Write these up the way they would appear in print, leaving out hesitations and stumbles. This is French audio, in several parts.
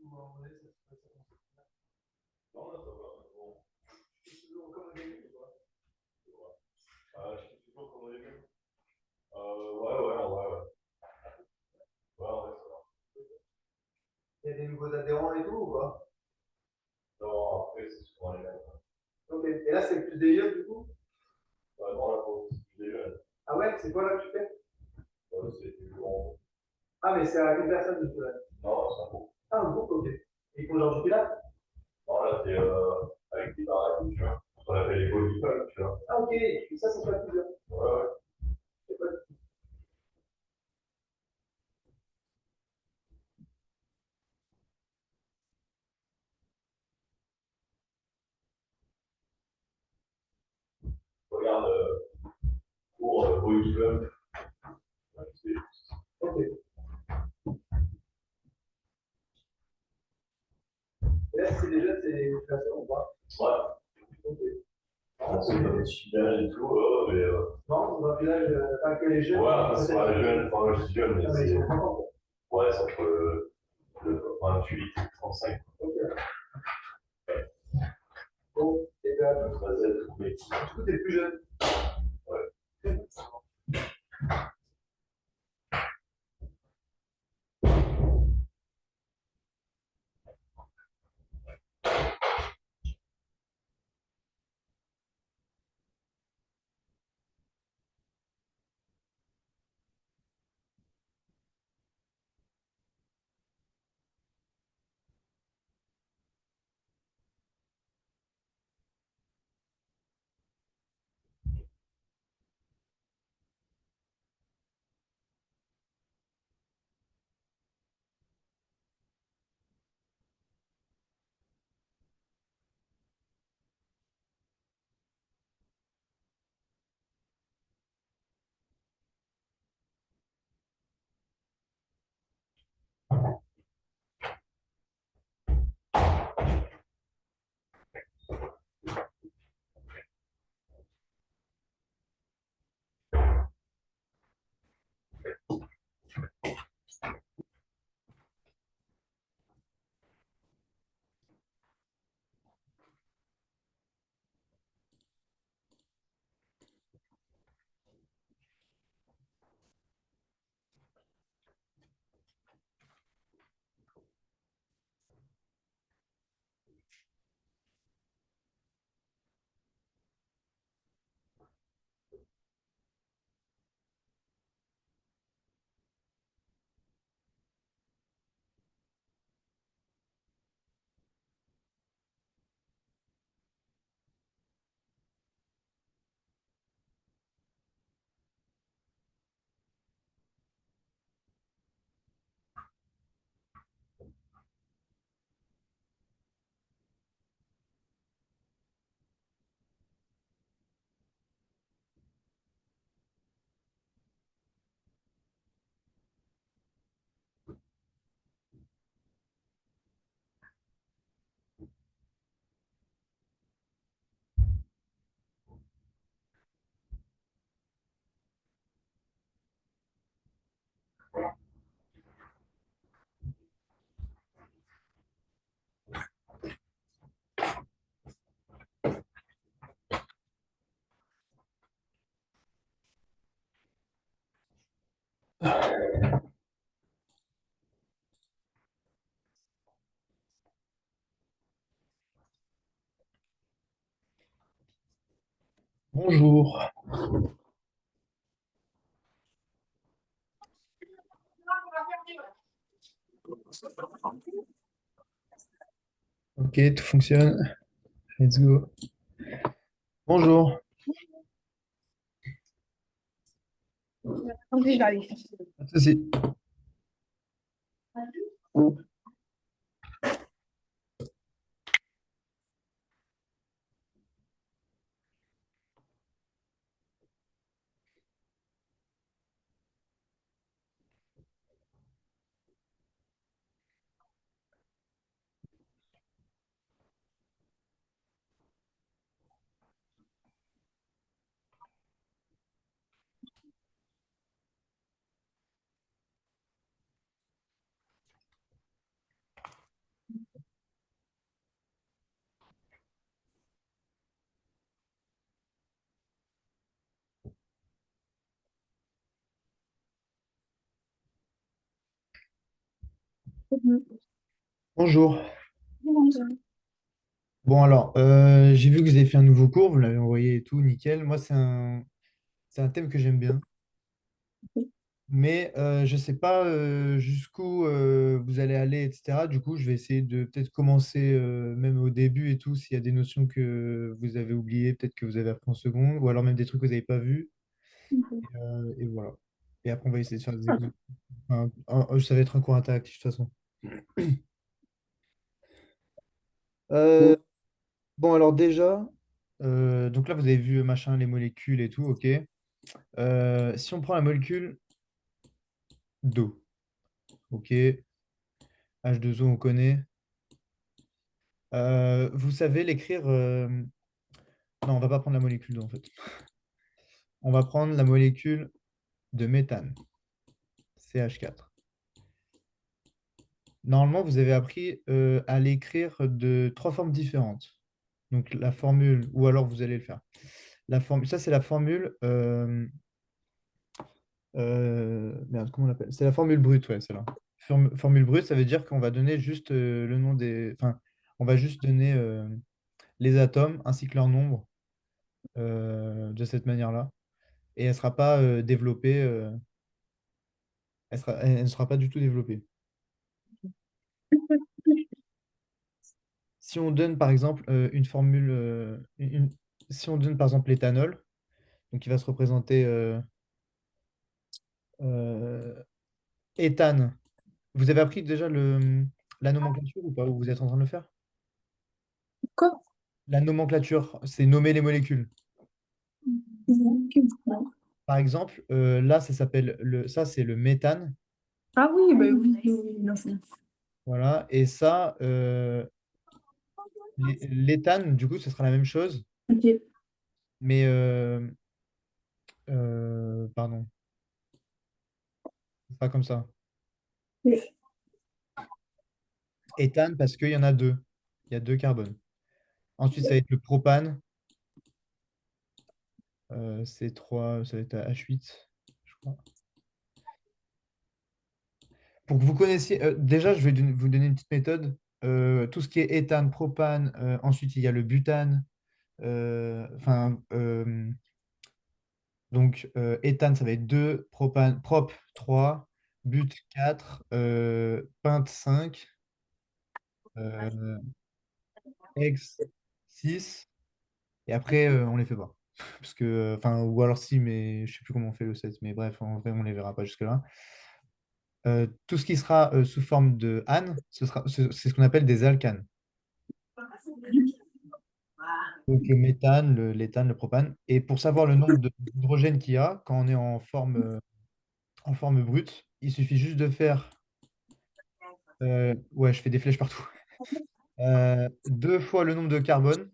Ou à un moment donné, ça commence à faire. Non, là, ça va, mais bon, C'est toujours comme au début, quoi. c'est vrai. Je suis toujours comme au début. Ouais, ouais, ouais, ouais. Ouais, ouais, ça va. Il y a des nouveaux adhérents et tout, ou pas? Non, après, c'est souvent les mêmes. Ok. Et là, c'est plus des jeunes, du coup? Ouais, non, là, pour le coup, c'est plus des jeunes. Ah ouais, c'est quoi là que tu fais? C'est du long. Ah, mais c'est à quelle personne, du coup, là? Non, c'est un groupe. Ah, un groupe, ok. Ils font genre du pilates? Non, là, c'est avec des barres et tout, tu vois. Ce qu'on appelle les body pump, tu vois. Ah, ok. Et ça se fait plusieurs. Ouais, ouais. C'est quoi? Regarde, pour body pump, ouais, Ok. Et là, si c'est des jeunes, c'est des créations ou pas? ouais, Ok. on sait pas petit village et tout, mais Non, dans un village, pas que les jeunes. ouais, enfin, c'est pas jeune, enfin, je dis jeune, mais Ah, mais ils c'est, sont contents, quoi. ouais, c'est entre le 28 et 35. Ok. Bon, et ben, Donc, ça Z, mais, du coup, t'es plus jeune. ouais. Bonjour. Ok, tout fonctionne. Let's go. Bonjour. Ok, je vais aller. Pas de souci. Mhm. Bonjour. Bonjour. Bon, alors, j'ai vu que vous avez fait un nouveau cours, vous l'avez envoyé et tout, nickel. Moi, c'est un thème que j'aime bien, mais je ne sais pas jusqu'où vous allez aller, etc. Du coup, je vais essayer de peut-être commencer même au début et tout, s'il y a des notions que vous avez oubliées, peut-être que vous avez appris en seconde, ou alors même des trucs que vous n'avez pas vus. Et voilà. Et après, on va essayer de faire des exercices. Enfin, ça va être un cours interactif de toute façon. Euh, bon, alors déjà, donc là, vous avez vu machin, les molécules et tout, ok. Si on prend la molécule d'eau, ok, H2O, on connaît. Vous savez l'écrire. Non, on va pas prendre la molécule d'eau en fait. On va prendre la molécule de méthane, CH4. Normalement, vous avez appris à l'écrire de trois formes différentes. Donc la formule, ou alors vous allez le faire. La formule, ça c'est la formule. Merde, comment on l'appelle? C'est la formule brute, ouais, c'est là. Formule brute, ça veut dire qu'on va donner juste le nom des. Enfin, on va juste donner les atomes ainsi que leur nombre de cette manière-là. Et elle ne sera pas développée. Elle ne sera pas du tout développée. Si on donne par exemple une formule, si on donne par exemple l'éthanol, donc il va se représenter euh, éthane. Vous avez appris déjà la nomenclature ou pas? Ou vous êtes en train de le faire? Quoi? La nomenclature, c'est nommer les molécules. Non. Par exemple, là, ça c'est le méthane. Ah oui, bah oui, oui, oui, non, c'est- Voilà. Et ça, l'éthane, du coup, ce sera la même chose. Ok. Mais, pardon, ce sera comme ça. Oui. Éthane, parce qu'il y en a deux. Il y a deux carbones. Ensuite, ça va être le propane. C'est 3, ça va être H8, je crois. Pour que vous connaissiez, déjà, je vais vous donner une petite méthode. Tout ce qui est éthane, propane, ensuite il y a le butane. Enfin, donc éthane, ça va être 2, propane, prop 3, but 4, pinte 5, euh, ex 6, et après on les fait pas. Parce que, enfin, ou alors si, mais je sais plus comment on fait le 7, mais bref, en vrai, on les verra pas jusque-là. Tout ce qui sera sous forme de ane, c'est ce qu'on appelle des alcanes. Donc le méthane, l'éthane, le propane. Et pour savoir le nombre d'hydrogènes qu'il y a quand on est en forme brute, il suffit juste de faire. Ouais, je fais des flèches partout. 2 fois le nombre de carbone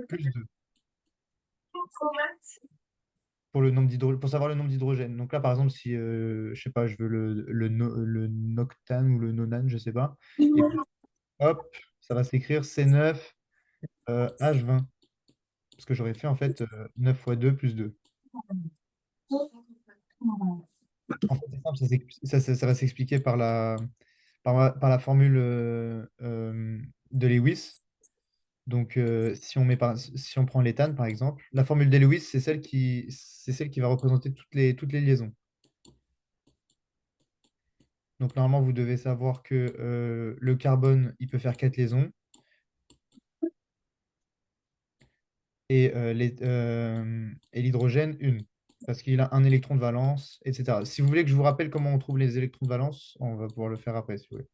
plus 2 pour pour savoir le nombre d'hydrogènes. Donc là, par exemple, si je sais pas, je veux le noctane ou le nonane, je sais pas. Et ben, hop, ça va s'écrire C9 H20. Parce que j'aurais fait en fait 9 fois 2 plus 2. En fait, c'est simple, ça va s'expliquer par la formule de Lewis. Donc, si on prend l'éthane, par exemple, la formule de Lewis, c'est celle qui va représenter toutes les liaisons. Donc, normalement, vous devez savoir que le carbone, il peut faire 4 liaisons et l'hydrogène, une, parce qu'il a un électron de valence, etc. Si vous voulez que je vous rappelle comment on trouve les électrons de valence, on va pouvoir le faire après, si vous voulez.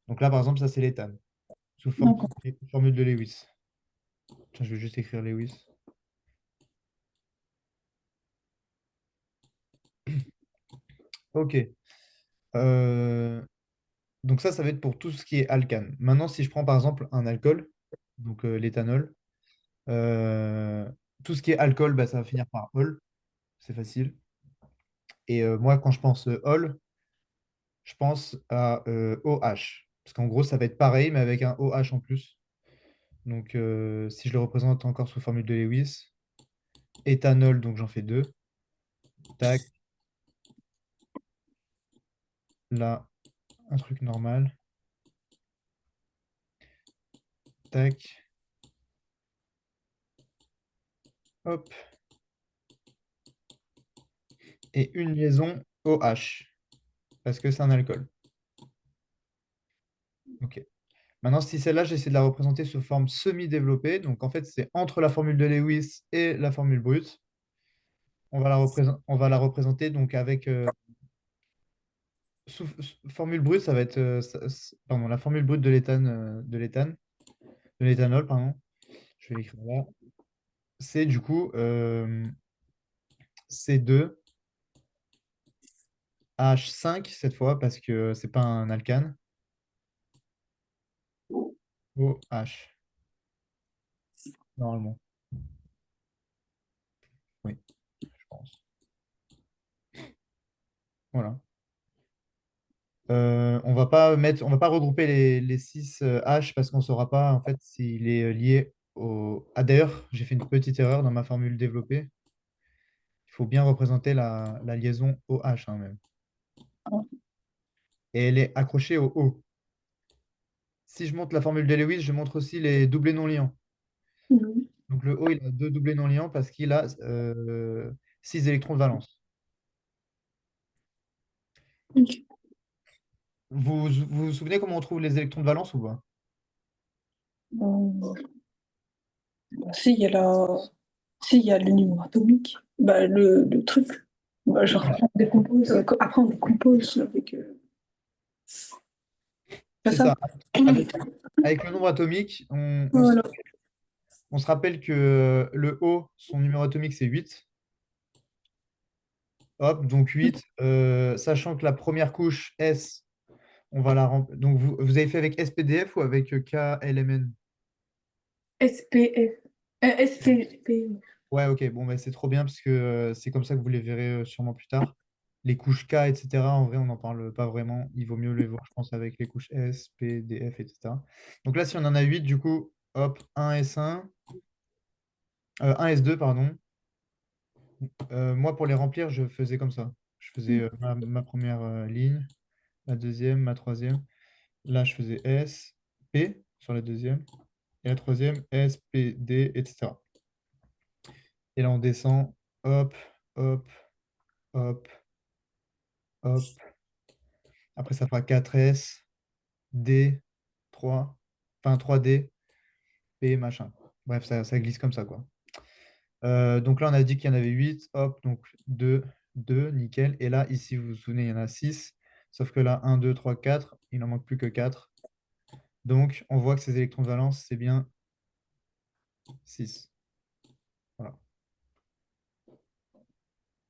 Donc là, par exemple, ça, c'est l'éthane, sous D'accord. formule de Lewis. Tiens, je vais juste écrire Lewis. Ok. Euh, donc ça va être pour tout ce qui est alcane. Maintenant, si je prends par exemple un alcool, donc l'éthanol, euh, tout ce qui est alcool, bah, ça va finir par ol, c'est facile. Et moi, quand je pense ol, je pense à OH. Parce qu'en gros, ça va être pareil, mais avec un OH en plus. Donc, si je le représente encore sous formule de Lewis, éthanol, donc j'en fais deux. Tac, là, un truc normal. Tac. Hop. Et une liaison OH, parce que c'est un alcool. Ok. Maintenant, si celle-là, j'essaie de la représenter sous forme semi-développée. Donc, en fait, c'est entre la formule de Lewis et la formule brute. On va la représenter donc avec formule brute, ça va être pardon, la formule brute de l'éthanol, pardon. Je vais l'écrire là. C'est du coup C2 H5 cette fois parce que c'est pas un alcane. OH, normalement. Oui, je pense. Voilà. On va pas regrouper les 6 H parce qu'on ne saura pas en fait s'il est lié au. Ah d'ailleurs, j'ai fait une petite erreur dans ma formule développée. Il faut bien représenter la liaison OH hein, même. Et elle est accrochée au O. Si je montre la formule de Lewis, je montre aussi les doublés non liants. Mhm. Donc le O, il a deux doublés non liants parce qu'il a 6 électrons de valence. Ok. Vous souvenez comment on trouve les électrons de valence ou pas? Euh, si, il y a le numéro atomique, bah, le truc, bah, genre, Voilà. après, on décompose avec. C'est C'est ça? ça. Avec, avec le nombre atomique, Voilà. on se rappelle que le O, son numéro atomique, c'est 8. Hop, donc 8. Sachant que la première couche S, on va la remplir. Donc vous avez fait avec SPDF ou avec KLMN? SPF. SPP. Ouais, ok, bon, bah, c'est trop bien parce que c'est comme ça que vous les verrez sûrement plus tard. Les couches K, etc., en vrai, on n'en parle pas vraiment. Il vaut mieux les voir, je pense, avec les couches S, P, D, F, etc. Donc là, si on en a 8 du coup, hop, 1 S1, 1 S2, pardon. Moi, pour les remplir, je faisais comme ça. Je faisais ma première ligne, la deuxième, ma troisième. Là, je faisais S, P sur la deuxième. Et la troisième, S, P, D, etc. Et là, on descend, hop, hop, hop, hop. Après, ça fera 4S, D, 3, enfin 3D, P, machin. Bref, ça glisse comme ça, quoi. Donc là, on a dit qu'il y en avait 8. Hop, donc 2, 2, nickel. Et là, ici, vous vous souvenez, il y en a 6. Sauf que là, 1, 2, 3, 4. Il n'en manque plus que 4. Donc, on voit que ces électrons de valence, c'est bien 6. Voilà.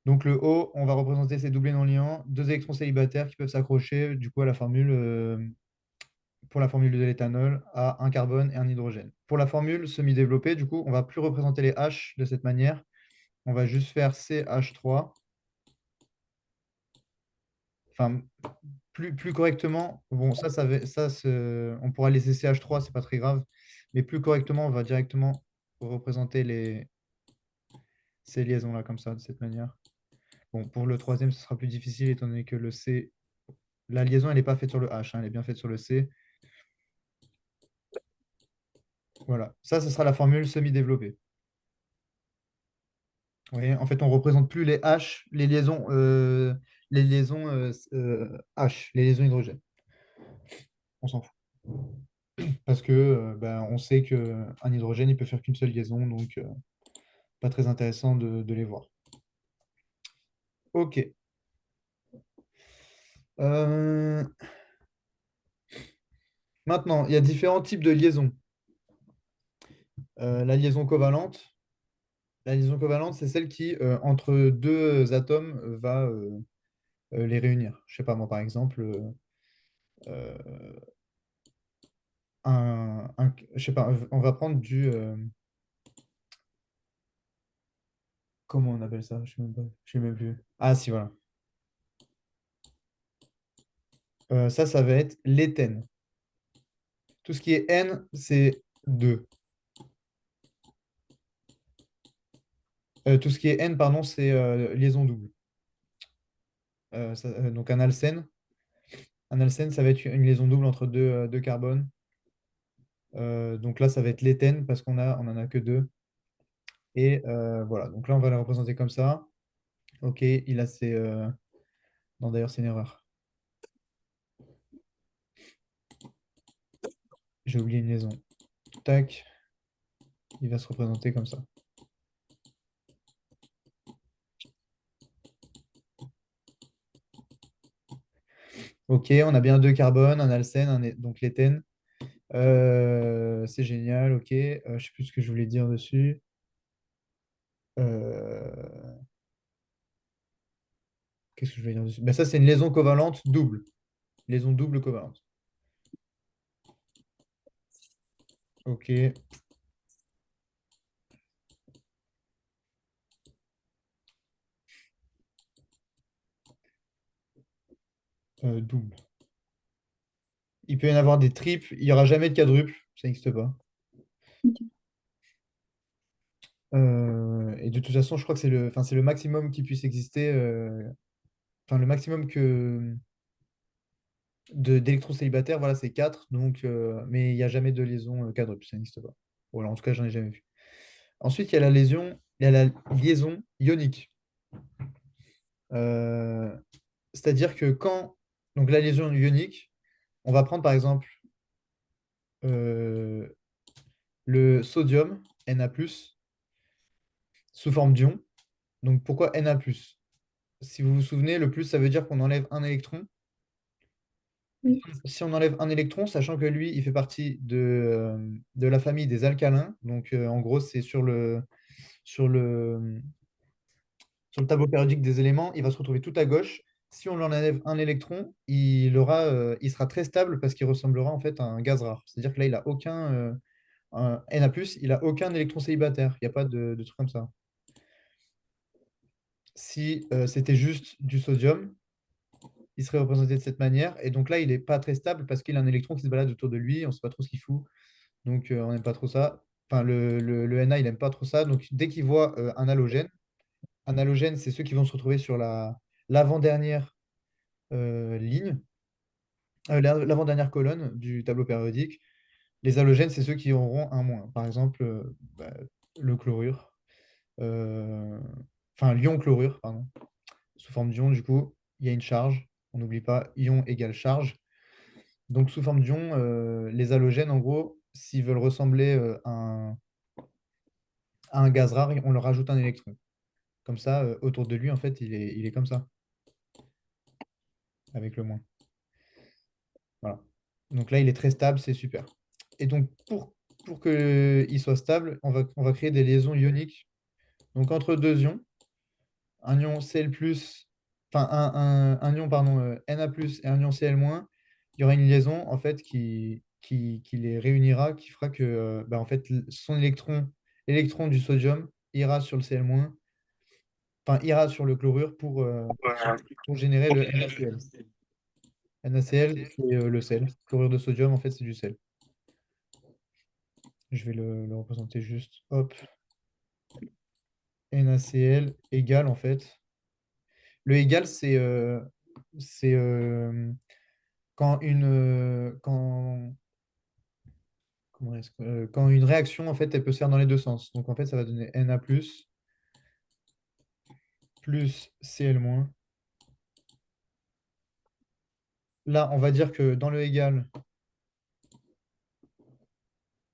Donc le O, on va représenter ces doublés non liants, deux électrons célibataires qui peuvent s'accrocher du coup à la formule pour la formule de l'éthanol à un carbone et un hydrogène. Pour la formule semi-développée, du coup, on va plus représenter les H de cette manière. On va juste faire CH3. Enfin, plus correctement, bon, on pourra laisser CH3, c'est pas très grave, mais plus correctement, on va directement représenter ces liaisons-là comme ça, de cette manière. Bon, pour le troisième, ce sera plus difficile étant donné que le C, la liaison, elle n'est pas faite sur le H, hein, elle est bien faite sur le C. Voilà, ça, ce sera la formule semi-développée. Vous voyez, en fait, on ne représente plus les H, les liaisons H, les liaisons hydrogène. On s'en fout. Parce que ben, on sait qu'un hydrogène, il peut faire qu'une seule liaison, donc pas très intéressant de les voir. Ok. Euh, Maintenant, il y a différents types de liaisons. La liaison covalente. La liaison covalente, c'est celle qui, entre deux atomes, va les réunir. Je sais pas, moi, par exemple, euh, je sais pas, on va prendre comment on appelle ça? Je sais même pas, je sais même plus. Ah, si, voilà. Ça va être l'éthène. Tout ce qui est N, c'est 2. Tout ce qui est N, pardon, c'est liaison double. Donc un alcène. Un alcène, ça va être une liaison double entre deux carbones. Donc là, ça va être l'éthène parce on en a que deux. Et voilà, donc là, on va la représenter comme ça. Ok, il a ses... Non, d'ailleurs, c'est une erreur. J'ai oublié une liaison. Tac, il va se représenter comme ça. Ok, on a bien deux carbones, un alcène, donc l'éthène. C'est génial, ok. Je sais plus ce que je voulais dire dessus. Euh, Qu'est-ce que je voulais dire dessus? Ben, ça, c'est une liaison covalente double. Liaison double covalente. Ok, double. Il peut y en avoir des triples, il n'y aura jamais de quadruple, ça n'existe pas. Et de toute façon, je crois que enfin, c'est le maximum qui puisse exister, enfin le maximum d'électrons célibataires, voilà, c'est 4. Donc, mais il n'y a jamais de liaison quadruple, ça n'existe pas. Voilà, en tout cas, j'en ai jamais vu. Ensuite, il y a la liaison ionique. Euh, C'est-à-dire que donc la liaison ionique, on va prendre par exemple euh, le sodium, Na+, sous forme d'ion. Donc pourquoi Na+? Si vous vous souvenez, le plus, ça veut dire qu'on enlève un électron. Oui. Si on enlève un électron, sachant que lui, il fait partie de la famille des alcalins, donc en gros, c'est sur le, sur le tableau périodique des éléments, il va se retrouver tout à gauche. Si on lui enlève un électron, il sera très stable parce qu'il ressemblera en fait à un gaz rare. C'est-à-dire que là, il a aucun un Na+, il a aucun électron célibataire. Il n'y a pas de truc comme ça. Si c'était juste du sodium, il serait représenté de cette manière. Et donc là, il n'est pas très stable parce qu'il a un électron qui se balade autour de lui. On ne sait pas trop ce qu'il fout. Donc on n'aime pas trop ça. Enfin, le Na, il n'aime pas trop ça. Donc dès qu'il voit un halogène, c'est ceux qui vont se retrouver sur l'avant-dernière ligne, l'avant-dernière colonne du tableau périodique. Les halogènes, c'est ceux qui auront un moins. Par exemple, le chlorure, euh, enfin l'ion chlorure, pardon, sous forme d'ion, du coup, il y a une charge. On n'oublie pas, ion égale charge. Donc, sous forme d'ion, les halogènes, en gros, s'ils veulent ressembler à un gaz rare, on leur rajoute un électron. Comme ça, autour de lui, en fait, il est comme ça, avec le moins. Voilà. Donc là, il est très stable, c'est super. Et donc, pour qu'il soit stable, on va créer des liaisons ioniques. Donc, entre deux ions, un ion Cl+, enfin, un ion, pardon, Na+, et un ion Cl-, il y aura une liaison, en fait, qui les réunira, qui fera que, bah, en fait, l'électron du sodium ira sur le Cl-, enfin, ira sur le chlorure pour générer le NaCl. NaCl, c'est le sel. Chlorure de sodium, en fait, c'est du sel. Je vais le représenter juste. Hop. NaCl égale, en fait. Le égal, c'est quand quand une réaction, en fait, elle peut se faire dans les deux sens. Donc, en fait, ça va donner Na+, plus Cl-. Là, on va dire que dans le égal,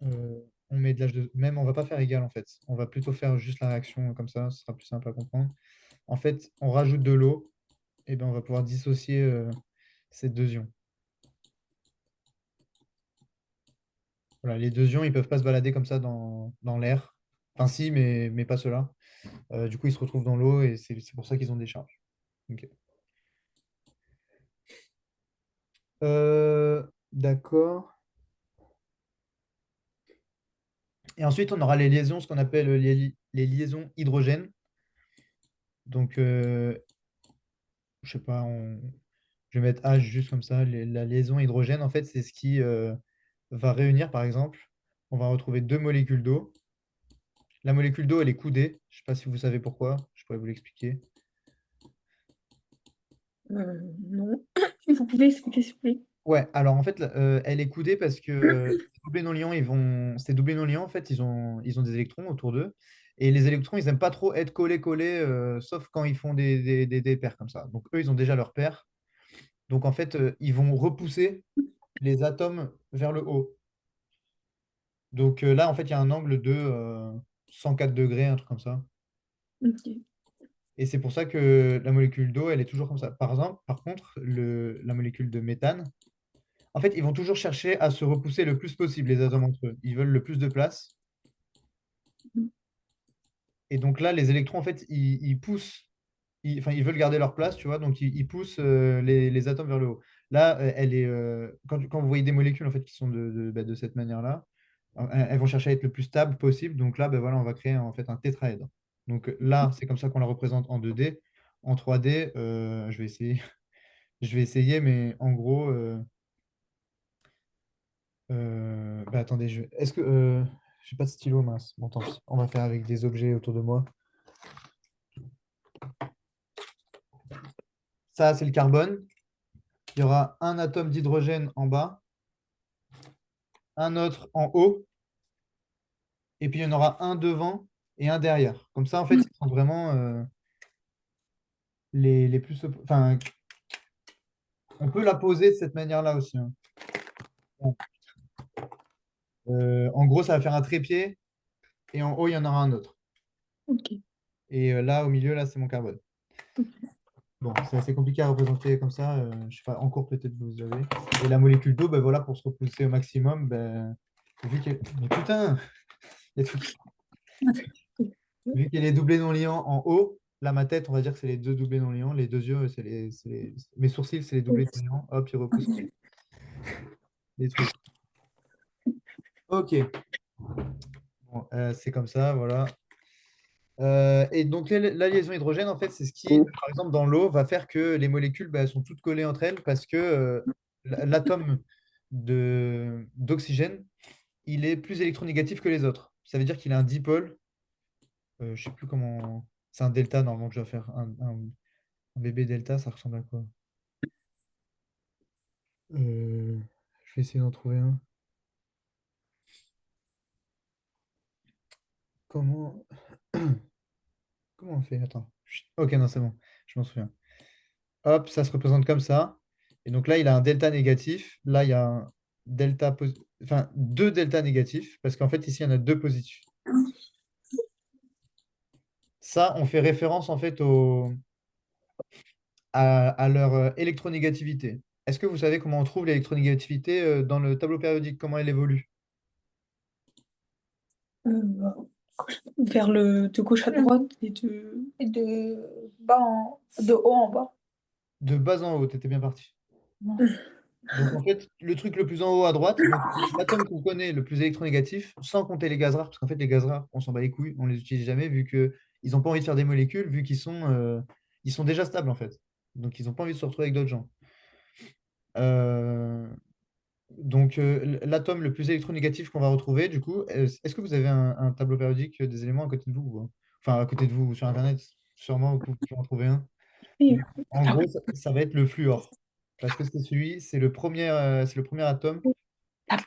on met de l'H même, on va pas faire égal, en fait. On va plutôt faire juste la réaction comme ça, ce sera plus simple à comprendre. En fait, on rajoute de l'eau, et ben, on va pouvoir dissocier ces deux ions. Voilà, les deux ions, ils ne peuvent pas se balader comme ça dans l'air. Enfin, si, mais pas ceux-là. Du coup, ils se retrouvent dans l'eau et c'est pour ça qu'ils ont des charges. Ok. D'accord. Et ensuite, on aura les liaisons, ce qu'on appelle les liaisons hydrogènes. Donc, je sais pas, je vais mettre H juste comme ça. La liaison hydrogène, en fait, c'est ce qui va réunir, par exemple, on va retrouver deux molécules d'eau. La molécule d'eau, elle est coudée. Je ne sais pas si vous savez pourquoi. Je pourrais vous l'expliquer. Non. Oui, vous pouvez expliquer, s'il vous plaît. Ouais, alors en fait, elle est coudée parce que ces doublés non liants, ces doublés non liants, en fait, ils ont des électrons autour d'eux. Et les électrons, ils n'aiment pas trop être collés, sauf quand ils font des paires comme ça. Donc eux, ils ont déjà leur paire. Donc en fait, ils vont repousser les atomes vers le haut. Donc là, en fait, il y a un angle de 104 degrés, un truc comme ça. Ok. Et c'est pour ça que la molécule d'eau, elle est toujours comme ça. Par exemple, par contre, la molécule de méthane, en fait, ils vont toujours chercher à se repousser le plus possible, les atomes entre eux. Ils veulent le plus de place. Et donc là, les électrons, en fait, ils poussent, enfin, ils veulent garder leur place, tu vois, donc ils poussent les atomes vers le haut. Là, quand vous voyez des molécules, en fait, qui sont de cette manière-là, elles vont chercher à être le plus stable possible. Donc là, ben voilà, on va créer en fait un tétraèdre. Donc là, c'est comme ça qu'on la représente en 2D. En 3D, je vais essayer, je vais essayer, mais en gros, bah, attendez, est-ce que j'ai pas de stylo, mince. Bon, tant pis. On va faire avec des objets autour de moi. Ça, c'est le carbone. Il y aura un atome d'hydrogène en bas, un autre en haut, et puis il y en aura un devant et un derrière. Comme ça, en fait, ils sont vraiment les plus. Enfin, on peut la poser de cette manière-là aussi, hein. Bon. En gros, ça va faire un trépied, et en haut, il y en aura un autre. Ok. Et là, au milieu, là, c'est mon carbone. Bon, c'est assez compliqué à représenter comme ça. Je sais pas, en cours peut-être vous avez. Et la molécule d'eau, ben voilà, pour se repousser au maximum, Mais putain, il y a tout vu qu'elle est doublée non liant en haut, là, ma tête, on va dire que c'est les deux doublés non liants. Les deux yeux, mes sourcils, c'est les doublés non liants. Hop, ils repoussent les trucs. Ok, bon, c'est comme ça, voilà. Et donc, la liaison hydrogène, en fait, c'est ce qui, par exemple, dans l'eau, va faire que les molécules, bah, elles sont toutes collées entre elles parce que l'atome d'oxygène, il est plus électronégatif que les autres. Ça veut dire qu'il a un dipôle. Je ne sais plus comment. C'est un delta, normalement, que je dois faire. Un bébé delta, ça ressemble à quoi? Je vais essayer d'en trouver un. Comment, comment on fait? Attends. Chut. Ok, non, c'est bon. Je m'en souviens. Hop, ça se représente comme ça. Et donc là, il a un delta négatif. Là, il y a un enfin, deux delta négatifs, parce qu'en fait, ici, il y en a deux positifs. Ça, on fait référence en fait à leur électronégativité. Est-ce que vous savez comment on trouve l'électronégativité dans le tableau périodique, comment elle évolue? Bah, vers de gauche à droite et de haut en bas. De bas en haut, tu étais bien parti. Donc en fait, le truc le plus en haut à droite, donc l'atome qu'on connaît le plus électronégatif, sans compter les gaz rares, parce qu'en fait les gaz rares, on s'en bat les couilles, on les utilise jamais vu que ils n'ont pas envie de faire des molécules, vu ils sont déjà stables en fait. Donc ils n'ont pas envie de se retrouver avec d'autres gens. Euh, donc l'atome le plus électronégatif qu'on va retrouver, du coup, est-ce que vous avez un tableau périodique des éléments à côté de vous ou pas? Enfin à côté de vous sur Internet, sûrement que vous pouvez en trouver un. Oui. En gros, ça va être le fluor. Parce que c'est le premier atome. Ah,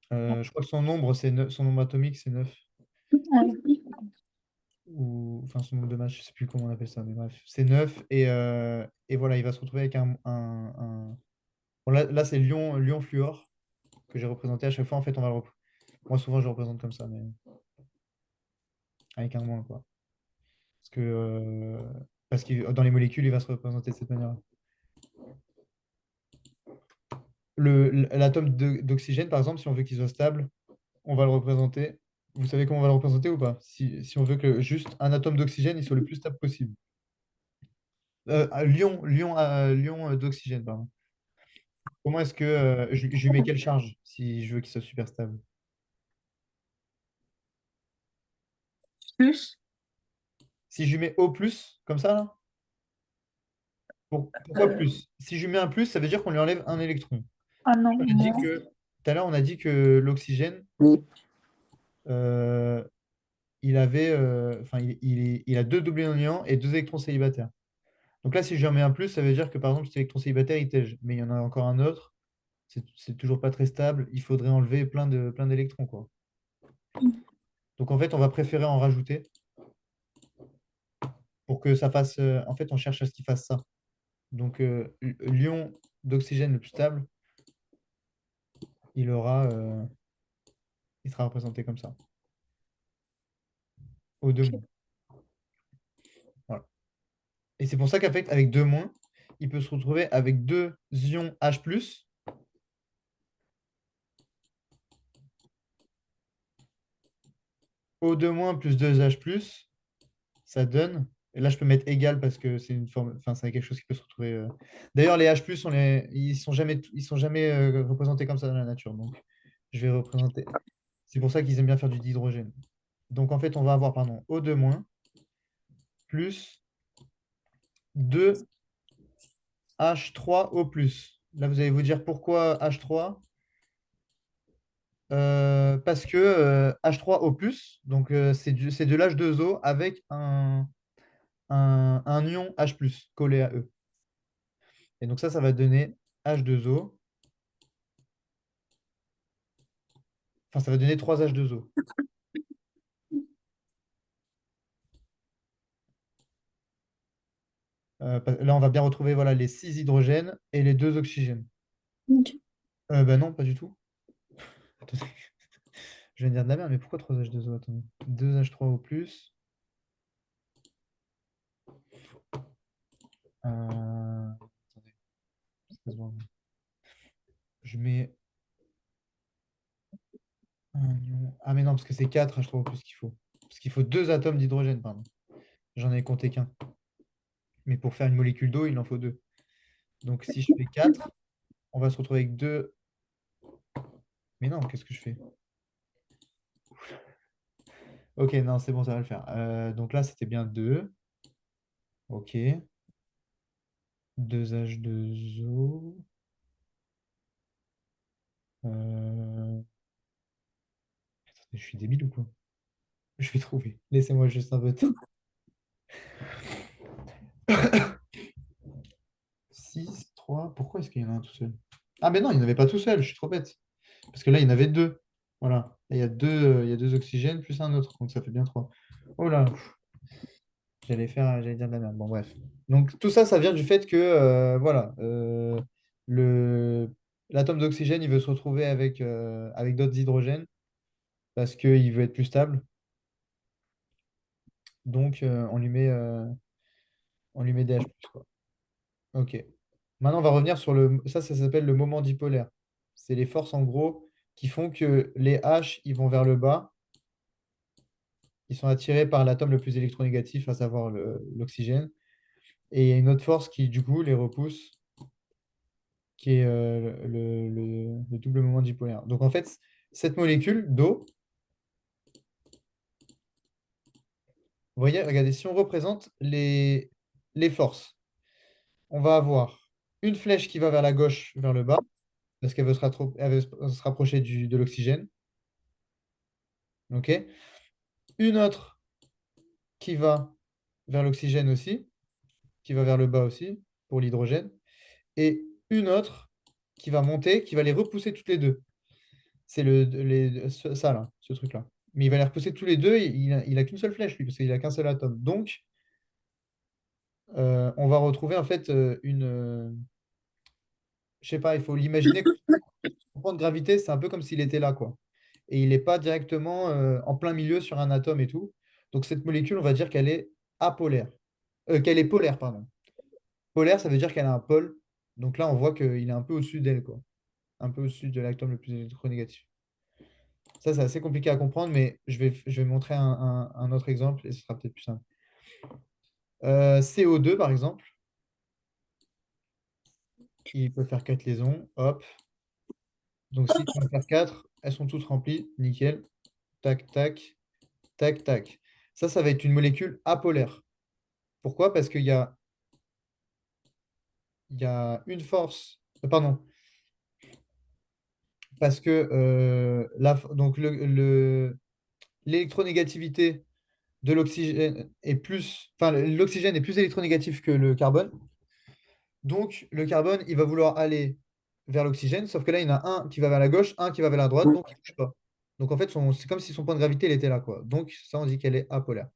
Je crois que son nombre, son nombre atomique, c'est 9. ouais. Ou, enfin, son nombre de masses, je ne sais plus comment on appelle ça, mais bref, c'est 9. Et voilà, il va se retrouver avec Bon, là c'est Lion fluor que j'ai représenté à chaque fois. En fait, moi, souvent, je le représente comme ça, mais avec un moins, quoi. Parce que dans les molécules, il va se représenter de cette manière-là. L'atome d'oxygène, par exemple, si on veut qu'il soit stable, on va le représenter. Vous savez comment on va le représenter ou pas? Si on veut que juste un atome d'oxygène il soit le plus stable possible. Lion d'oxygène, pardon. Comment est-ce que je lui mets quelle charge si je veux qu'il soit super stable? Plus. Si je lui mets O+, comme ça, là, pourquoi Euh, plus? Si je lui mets un plus, ça veut dire qu'on lui enlève un électron. ah non, On a dit moins. que, tout à l'heure, on a dit que l'oxygène, euh, il avait, enfin, il a deux doublés non liants et deux électrons célibataires. Donc là, si je lui en mets un plus, ça veut dire que par exemple, cet électron célibataire, il tège. Mais il y en a encore un autre. C'est toujours pas très stable. Il faudrait enlever plein d'électrons, quoi. Donc en fait, on va préférer en rajouter pour que ça fasse. En fait, on cherche à ce qu'il fasse ça. Donc l'ion d'oxygène le plus stable, il aura, il sera représenté comme ça. O2-. Voilà. Et c'est pour ça qu'avec avec 2-, il peut se retrouver avec deux ions H+, O2- plus 2H+, ça donne. Et là, je peux mettre égal parce que c'est une forme, enfin, c'est quelque chose qui peut se retrouver. D'ailleurs, les H+, ils sont jamais représentés comme ça dans la nature. Donc, je vais représenter. C'est pour ça qu'ils aiment bien faire du dihydrogène. Donc, en fait, on va avoir, pardon, O2- plus 2H3O+. Là, vous allez vous dire pourquoi H3? Parce que H3O+, donc c'est de l'H2O avec un ion H+, collé à E. Et donc ça va donner H2O. Enfin, ça va donner 3 H2O. Là, on va bien retrouver voilà, les 6 hydrogènes et les 2 oxygènes. Ok. Ben non, pas du tout. Attendez. Je viens de dire de la merde, mais pourquoi 3 H2O? Attendez. 2 H3O+. Attendez. Je mets un ion. Ah, mais non, parce que c'est 4 H3O+ qu'il faut. Parce qu'il faut 2 atomes d'hydrogène, pardon. J'en ai compté qu'un. Mais pour faire une molécule d'eau, il en faut 2. Donc si je fais 4, on va se retrouver avec 2. Mais non, qu'est-ce que je fais? Ok, non, c'est bon, ça va le faire. Donc là, c'était bien 2. Ok. 2H2O. Je suis débile ou quoi? Je vais trouver. Laissez-moi juste un peu de temps. 6, 3. Pourquoi est-ce qu'il y en a un tout seul? Ah, mais non, il n'y en avait pas tout seul. Je suis trop bête. Parce que là, il y en avait 2. Voilà. Là, il y a 2 oxygènes plus un autre. Donc ça fait bien 3. Oh là. J'allais dire de la merde. Bon, bref. Donc, tout ça, ça vient du fait que, voilà, le, l'atome d'oxygène, il veut se retrouver avec d'autres hydrogènes parce qu'il veut être plus stable. Donc, on lui met des H+, quoi. OK. Maintenant, on va revenir sur le. Ça s'appelle le moment dipolaire. C'est les forces, en gros, qui font que les H, ils vont vers le bas. Ils sont attirés par l'atome le plus électronégatif, à savoir l'oxygène. Et il y a une autre force qui, du coup, les repousse qui est le double moment dipolaire. Donc en fait, cette molécule d'eau, vous voyez, regardez, si on représente les forces, on va avoir une flèche qui va vers la gauche, vers le bas, parce qu'elle veut elle veut se rapprocher de l'oxygène. OK? Une autre qui va vers l'oxygène aussi, qui va vers le bas aussi, pour l'hydrogène. Et une autre qui va monter, qui va les repousser toutes les deux. C'est ça, là, ce truc-là. Mais il va les repousser tous les deux, et il a qu'une seule flèche, lui, parce qu'il a qu'un seul atome. Donc, on va retrouver en fait je sais pas, il faut l'imaginer. Le point de gravité, c'est un peu comme s'il était là, quoi. Et il n'est pas directement en plein milieu sur un atome et tout. Donc, cette molécule, on va dire qu'elle est apolaire. Qu'elle est polaire, pardon. Polaire, ça veut dire qu'elle a un pôle. Donc là, on voit qu'il est un peu au-dessus d'elle, quoi. Un peu au-dessus de l'atome le plus électronégatif. Ça, c'est assez compliqué à comprendre, mais je vais montrer un autre exemple et ce sera peut-être plus simple. CO2, par exemple, il peut faire 4 liaisons. Hop. Donc, si tu veux faire 4, elles sont toutes remplies. Nickel. Tac, tac, tac, tac. Ça va être une molécule apolaire. Pourquoi? Parce il y a une force. Pardon. Parce que donc l'électronégativité de l'oxygène est plus, enfin, l'oxygène est plus électronégatif que le carbone. Donc, le carbone, il va vouloir aller vers l'oxygène, sauf que là, il y en a un qui va vers la gauche, un qui va vers la droite, donc il ne bouge pas. Donc, en fait, c'est comme si son point de gravité, il était là, quoi. Donc, ça, on dit qu'elle est apolaire.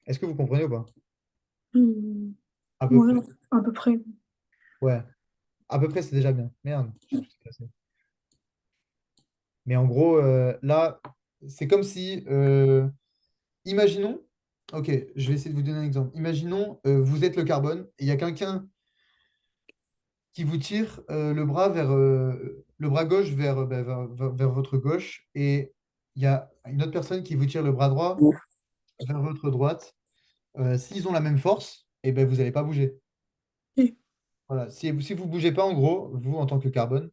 Est-ce que vous comprenez ou pas? Hmm, À peu ouais, près. à peu près. Ouais. À peu près, c'est déjà bien. Merde, je suis cassé. Mais en gros, là, c'est comme si, imaginons, ok, je vais essayer de vous donner un exemple. Imaginons, vous êtes le carbone et il y a quelqu'un qui vous tire le bras gauche vers votre gauche et il y a une autre personne qui vous tire le bras droit vers votre droite. S'ils ont la même force, et ben, vous n'allez pas bouger. Ok. Voilà. Si vous ne bougez pas, en gros, vous, en tant que carbone,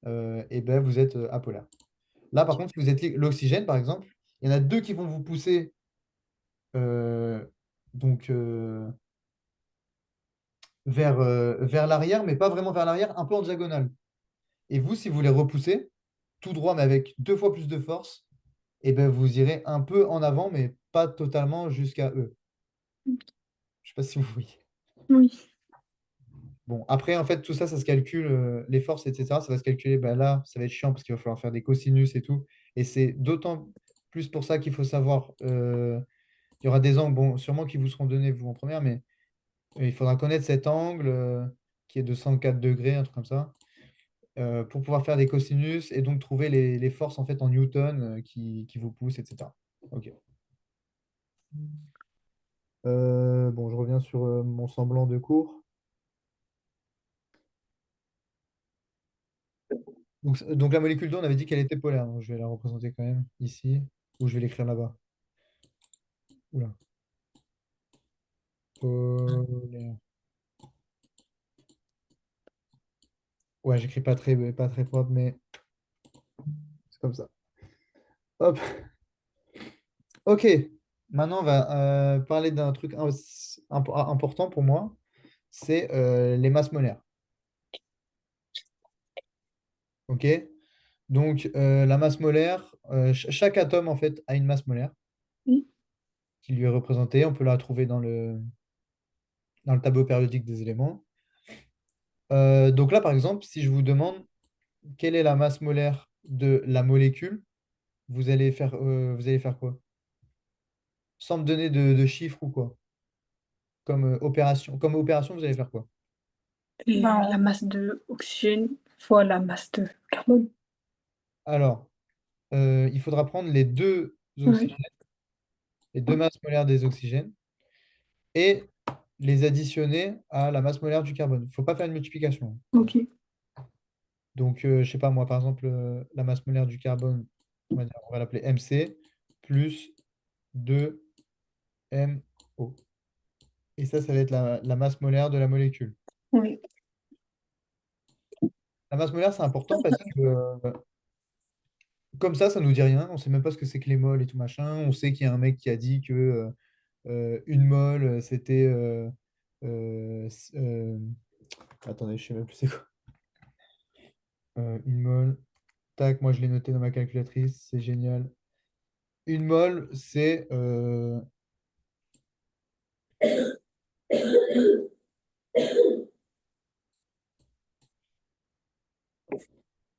et ben, vous êtes apolaire. Là, par contre, si vous êtes l'oxygène, par exemple, il y en a deux qui vont vous pousser euh, donc, vers l'arrière, mais pas vraiment vers l'arrière, un peu en diagonale. Et vous, si vous les repoussez, tout droit, mais avec deux fois plus de force, et ben, vous irez un peu en avant, mais pas totalement jusqu'à eux. Je sais pas si vous voyez. Oui. Bon, après, en fait, tout ça, ça se calcule, les forces, etc. Ça va se calculer. Ben là, ça va être chiant parce qu'il va falloir faire des cosinus et tout. Et c'est d'autant plus pour ça qu'il faut savoir. Il y aura des angles, bon, sûrement qui vous seront donnés, vous, en première, mais il faudra connaître cet angle qui est de 104 degrés, un truc comme ça, pour pouvoir faire des cosinus et donc trouver les forces en fait en newton qui vous poussent, etc. Ok. Bon, je reviens sur mon semblant de cours. Donc, la molécule d'eau, on avait dit qu'elle était polaire. Donc je vais la représenter quand même ici, ou je vais l'écrire là-bas. Oula. Polaire. Ouais, j'écris pas très propre, mais c'est comme ça. Hop. Ok. Maintenant, on va parler d'un truc important pour moi. C'est les masses molaires. Ok? Donc, la masse molaire, chaque atome, en fait, a une masse molaire Oui. qui lui est représentée. On peut la trouver dans le tableau périodique des éléments. Donc là, par exemple, si je vous demande quelle est la masse molaire de la molécule, vous allez faire quoi? Sans me donner de chiffres ou quoi? Comme opération. Comme opération, vous allez faire quoi? La masse de oxygène fois la masse de carbone. Alors, il faudra prendre Ouais. les deux masses molaires des oxygènes et les additionner à la masse molaire du carbone. Il ne faut pas faire une multiplication. Ok. Donc, je ne sais pas, moi, par exemple, la masse molaire du carbone, on va l'appeler MC, plus 2MO. Et ça va être la masse molaire de la molécule. Oui. La masse molaire, c'est important parce que, comme ça nous dit rien. On ne sait même pas ce que c'est que les moles et tout machin. On sait qu'il y a un mec qui a dit que une mole, c'était... attendez, je ne sais même plus c'est quoi. Une mole. Tac, moi je l'ai noté dans ma calculatrice, c'est génial. Une mole, c'est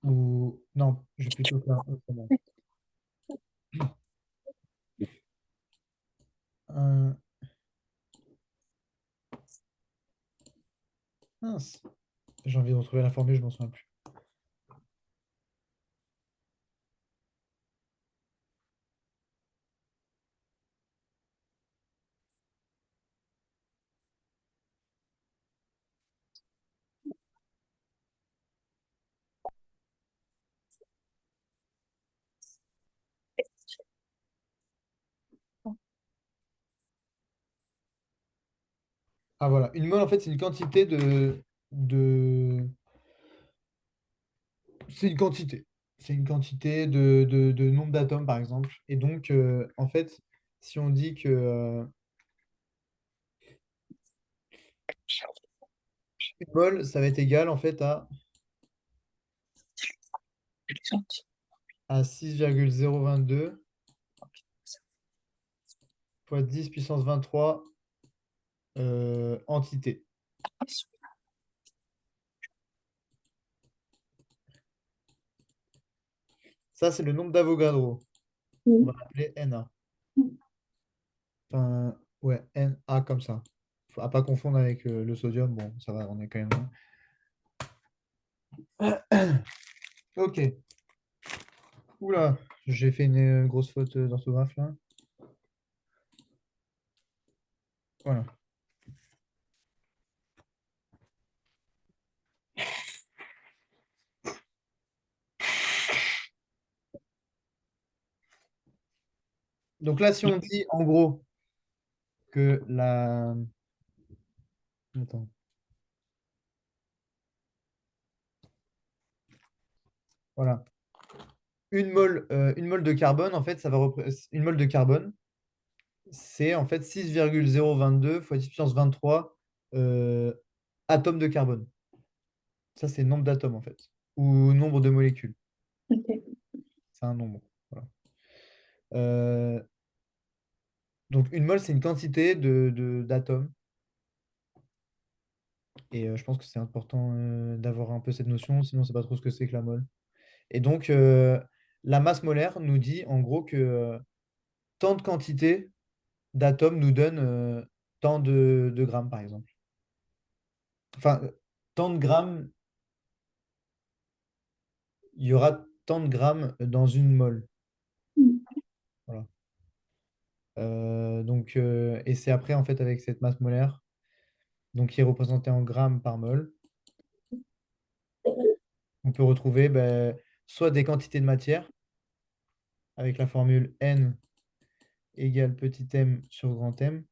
ou non, je vais plutôt faire autrement. Euh, mince, j'ai envie de retrouver la formule, je m'en souviens plus. Ah voilà, une mole en fait c'est une quantité de... C'est une quantité. C'est une quantité de nombre d'atomes par exemple. Et donc en fait, si on dit que une mole, ça va être égal en fait à 6,022 fois 10 puissance 23 entités. Ça, c'est le nombre d'Avogadro. On va Oui. l'appeler Na. Enfin, ouais, Na comme ça. Faut à pas confondre avec le sodium. Bon, ça va, on est quand même loin. Ok. Oula, j'ai fait une grosse faute d'orthographe là. Voilà. Donc là, si on dit en gros que la... Attends. Voilà. Une mole de carbone, en fait, une mole de carbone, c'est en fait 6,022 fois 10 puissance 23 euh, atomes de carbone. Ça, c'est le nombre d'atomes, en fait. Ou nombre de molécules. Ok. C'est un nombre. Voilà. Euh, donc, une mole, c'est une quantité d'atomes. Et je pense que c'est important d'avoir un peu cette notion, sinon, c'est pas trop ce que c'est que la mole. Et donc, la masse molaire nous dit, en gros, que tant de quantité d'atomes nous donne tant de grammes, par exemple. Enfin, tant de grammes, il y aura tant de grammes dans une mole. Voilà. Et c'est après, en fait, avec cette masse molaire, donc qui est représentée en grammes par mole, on peut retrouver ben, soit des quantités de matière, avec la formule N égale petit m sur grand M.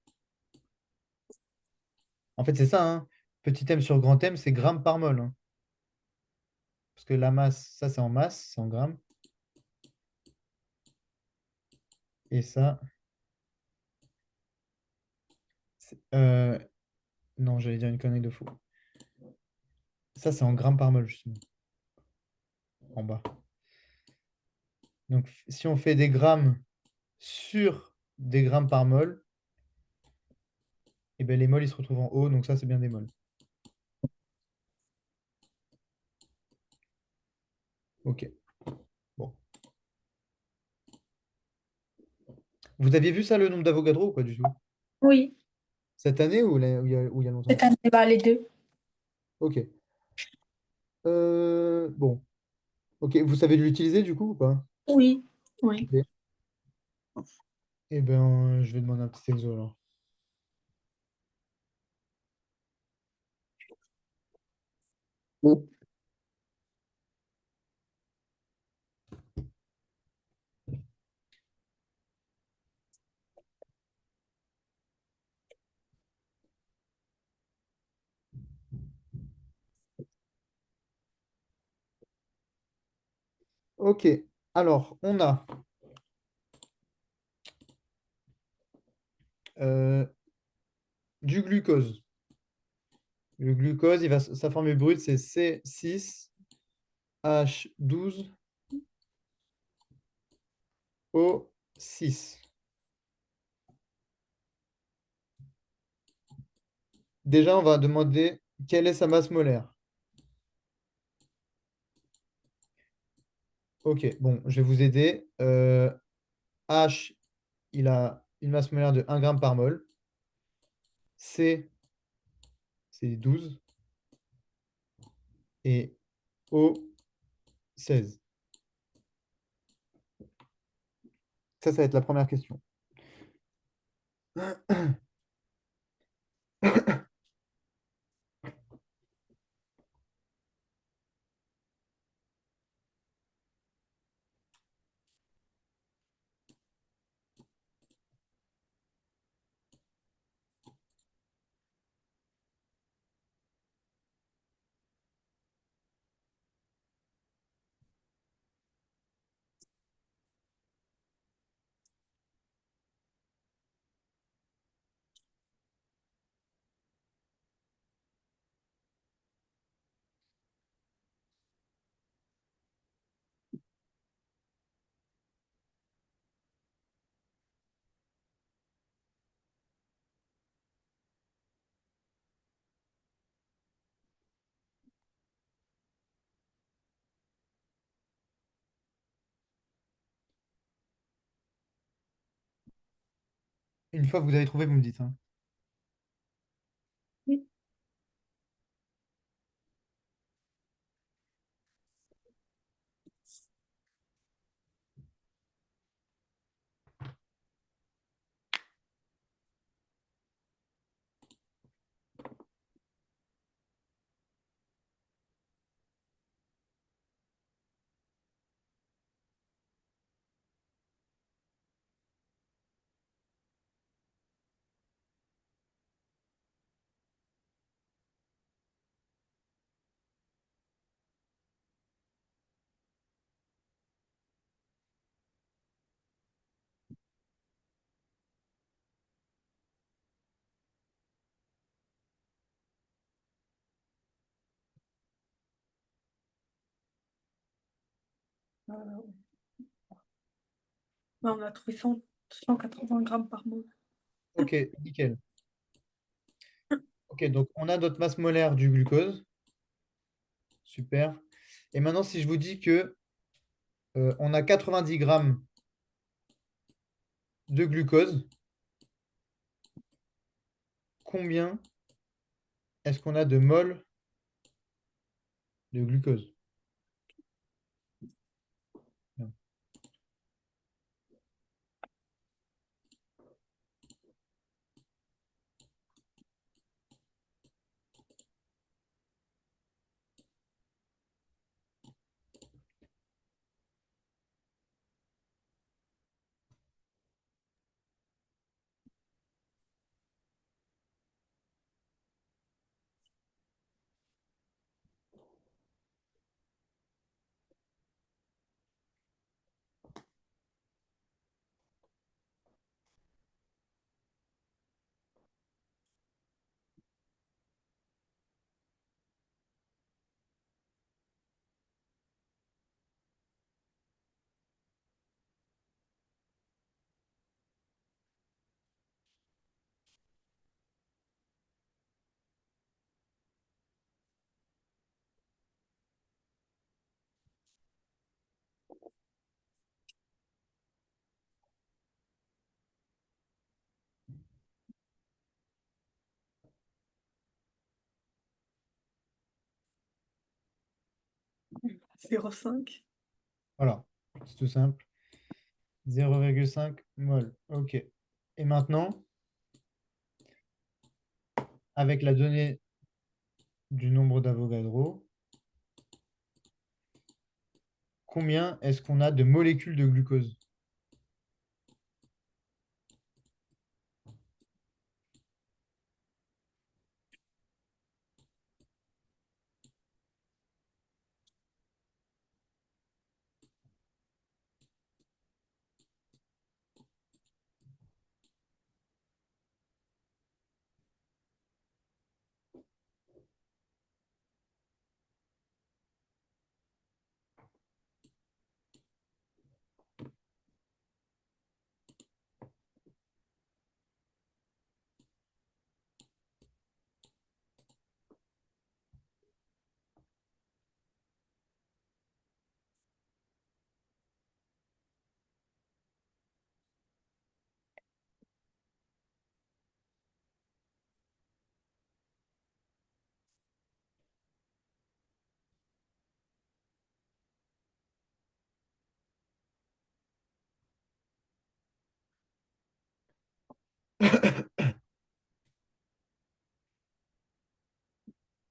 En fait, c'est ça, hein. Petit m sur grand M, c'est grammes par mole, hein. Parce que la masse, ça, c'est en masse, c'est en grammes. Et ça, non, j'allais dire une connerie de fou. Ça, c'est en grammes par mol, justement, en bas. Donc, si on fait des grammes sur des grammes par mol, et ben, les mols, ils se retrouvent en haut. Donc, ça, c'est bien des mols. OK. Bon. Vous aviez vu ça, le nombre d'Avogadro, ou pas du tout? Oui, Cette année ou ou il y a longtemps? cette année, bah, les deux. OK. Bon. OK. Vous savez l'utiliser, du coup, ou pas? Oui, oui. OK. Eh ben, je vais demander un petit exo, alors. OK. Alors, on a euh, du glucose. Le glucose, sa formule brute, c'est C6H12O6. Déjà, on va demander quelle est sa masse molaire. Ok, bon, je vais vous aider. H, il a une masse molaire de 1 gramme par mol. C, c'est 12. Et O, 16. Ça va être la première question. Une fois que vous avez trouvé, vous me dites, hein. Oui. Euh, ouais, on a trouvé 180 grammes par mol. Ok, nickel. Ok, donc on a notre masse molaire du glucose. Super. Et maintenant, si je vous dis que on a 90 grammes de glucose, combien est-ce qu'on a de moles de glucose? Zéro virgule cinq. Voilà, c'est tout simple. 0,5 mol. Ok. Et maintenant, avec la donnée du nombre d'Avogadro, combien est-ce qu'on a de molécules de glucose?